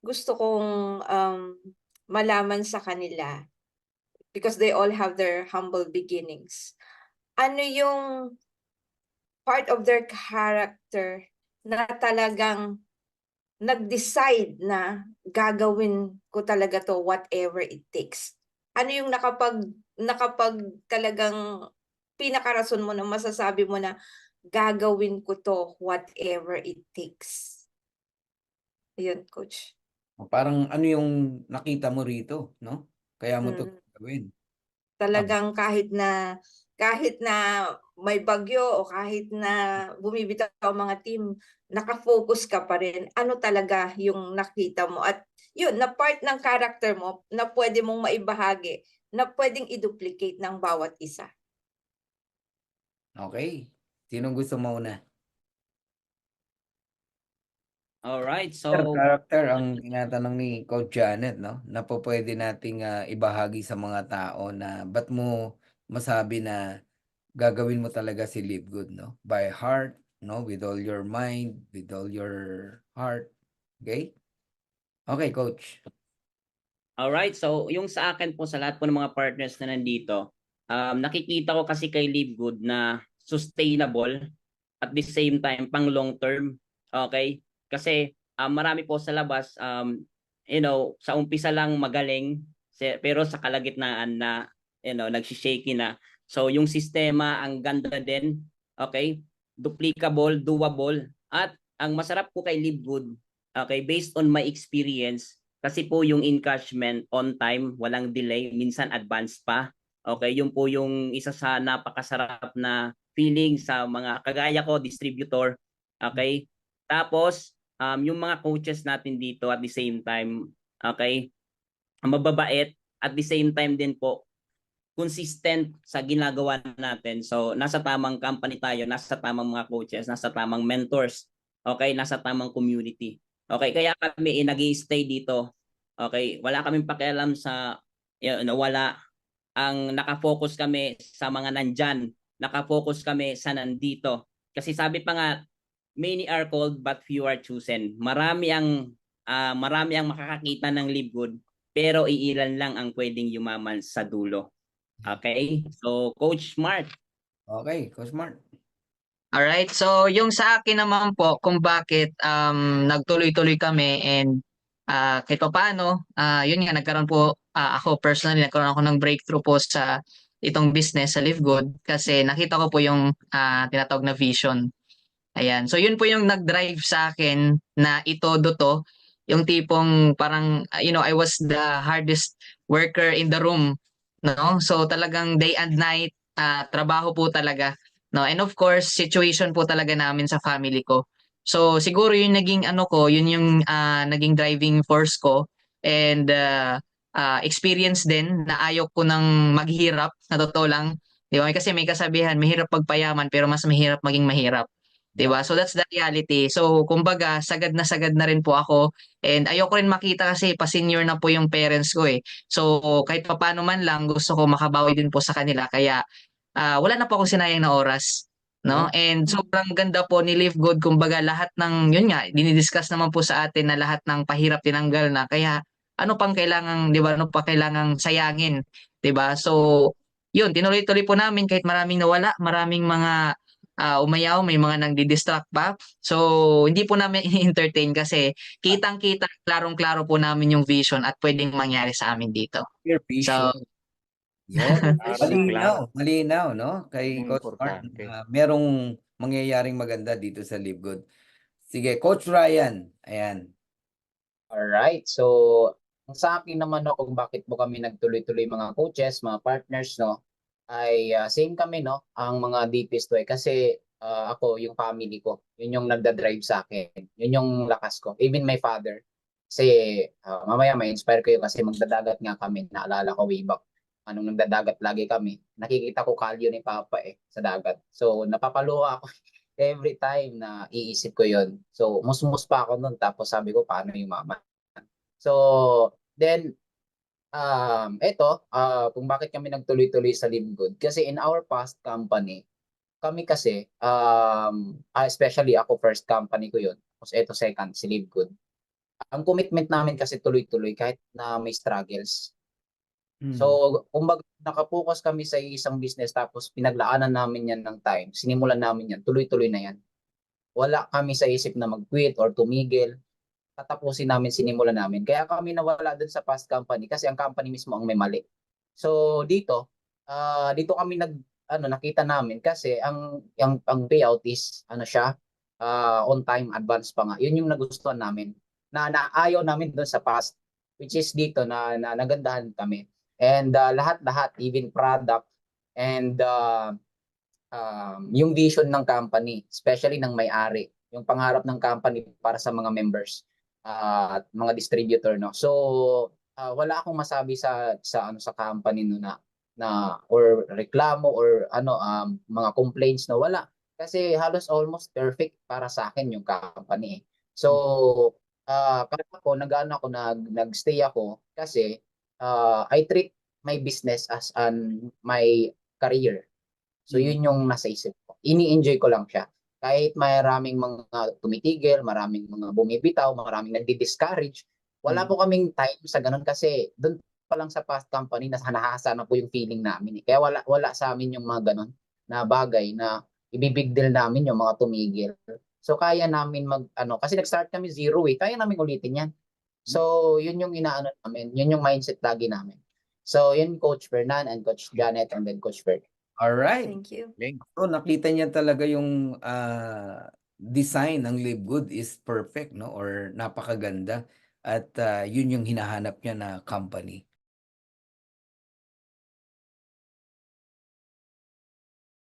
gusto kong malaman sa kanila because they all have their humble beginnings. Ano yung part of their character na talagang nag-decide na gagawin ko talaga to whatever it takes? Ano yung nakapag talagang pinakarason mo na masasabi mo na gagawin ko to whatever it takes? Ayun, coach. Parang ano yung nakita mo rito, no? Kaya mo to Mm. gawin. Talagang kahit na may bagyo o kahit na bumibitaw ang mga team, naka-focus ka pa rin. Ano talaga yung nakita mo? At yun, na part ng character mo na pwede mong maibahagi, na pwedeng i-duplicate ng bawat isa. Okay. Sinong gusto mauna? Alright, Character ang tinatanong ni Coach Janet, no? Na po pwede nating ibahagi sa mga tao na ba't mo masabi na gagawin mo talaga si Live Good, no? By heart, no? With all your mind, with all your heart. Okay? Okay, Coach. alright, so yung sa akin po, sa lahat po ng mga partners na nandito, nakikita ko kasi kay Live Good na sustainable at the same time pang long term. Okay? Kasi marami po sa labas, sa umpisa lang magaling, pero sa kalagitnaan na, nagsishaky na. So yung sistema ang ganda din, okay? Duplicable, doable, at ang masarap po kay Live Good, okay, based on my experience, kasi po yung encashment on time, walang delay, minsan advance pa. Okay, yun po yung isa sa napakasarap na feeling sa mga kagaya ko, distributor. Okay? Tapos, yung mga coaches natin dito at the same time, okay, mababait, at the same time din po, consistent sa ginagawa natin. So, nasa tamang company tayo, nasa tamang mga coaches, nasa tamang mentors, okay, nasa tamang community. Okay, kaya kami nag-i-stay dito. Okay, wala kaming pakialam sa wala, ang nakafocus kami sa mga nandyan, nakafocus kami sa nandito. Kasi sabi pa nga, many are called but few are chosen. Marami ang makakakita ng Live Good, pero iilan lang ang pwedeng yumaman sa dulo. Okay? So, Coach Mark. Okay, Coach Mark. Alright, so yung sa akin naman po kung bakit nagtuloy-tuloy kami and kahit pa paano, yun nga nagkaroon po ako personally nagkaroon ako ng breakthrough po sa itong business sa Live Good kasi nakita ko po yung tinatawag na vision. Ayan. So yun po yung nag-drive sa akin na itodo to, yung tipong parang I was the hardest worker in the room, no? So talagang day and night trabaho po talaga, no? And of course, situation po talaga namin sa family ko. So siguro yung naging ano ko, yun yung naging driving force ko and experience din na ayaw ko nang maghirap, na totoo lang. Di ba? Kasi may kasabihan, mahirap pagpayaman pero mas mahirap maging mahirap. 'Di ba? So that's the reality. So kumbaga sagad na rin po ako and ayoko rin makita kasi pa-senior na po yung parents ko eh. So kahit papaano man lang gusto ko makabawi din po sa kanila kaya wala na po akong sinayang na oras, no? And sobrang ganda po ni Live Good kumbaga lahat ng yun nga dinidiscuss naman po sa atin na lahat ng pahirap tinanggal na kaya ano pang kailangang 'di ba ano pa kailangang sayangin, 'di ba? So yun tinuloy-tuloy po namin kahit maraming nawala, maraming mga umayaw, may mga nagdi-distract pa. So, hindi po namin i-entertain kasi kitang-kita, klarong-klaro po namin yung vision at pwedeng mangyari sa amin dito. Your So, vision. Yun. Klaro. Malinaw, no? Kay Yung Coach Mark, importante. merong mangyayaring maganda dito sa Live Good. Sige, Coach Ryan. Ayan. Alright, so sa akin naman no, kung bakit po kami nagtuloy-tuloy mga coaches, mga partners, no, ay same kami, no, ang mga DPs to kasi ako, yung family ko, yun yung nagda-drive sa akin. Yun yung lakas ko. Even my father. Kasi mamaya may inspire kayo kasi magdadagat nga kami. Naalala ko way back. Anong nagdadagat lagi kami. Nakikita ko kalyo ni Papa sa dagat. So napapaluha ako every time na iisip ko yon. So, musmus pa ako nun. Tapos sabi ko, paano yung mama? So, then, eto, kung bakit kami nagtuloy-tuloy sa Live Good. Kasi in our past company, kami kasi, especially ako first company ko yun. Tapos eto second, si Live Good. ang commitment namin kasi tuloy-tuloy kahit na may struggles. Mm. So, kumbaga nakapokus kami sa isang business tapos pinaglaanan namin yan ng time. Sinimulan namin yan, tuloy-tuloy na yan. Wala kami sa isip na mag-quit or tumigil. Tatapusin namin, sinimulan namin. Kaya kami nawala dun sa past company kasi ang company mismo ang may mali. So, dito kami nakita namin kasi ang payout is siya, on time advance pa nga. Yun yung nagustuhan namin. Na ayaw namin doon sa past, which is dito na nagandahan kami. And lahat-lahat, even product and yung vision ng company, especially ng may-ari, yung pangarap ng company para sa mga members at mga distributor, no. So wala akong masabi sa company no na or reklamo or mga complaints, no, wala. Kasi halos almost perfect para sa akin yung company. So kaya ako nagstay ako kasi I treat my business as my career. So yun yung nasa isip ko. Ini-enjoy ko lang siya. Kahit maraming mga tumitigil, maraming mga bumibitaw, maraming nagdi-discourage, wala po kaming time sa ganun kasi doon pa lang sa past company nahahasa na po yung feeling namin. Kaya wala sa amin yung mga ganun na bagay na ibibig deal namin yung mga tumigil. So kaya namin kasi nag-start kami zero kaya namin ulitin yan. So yun yung inaano namin, yun yung mindset lagi namin. So yun Coach Fernan and Coach Janet and then Coach Ferd. Alright. Thank you. So nakita niya talaga yung design ng Live Good is perfect, no, or napakaganda, at yun yung hinahanap niya na company.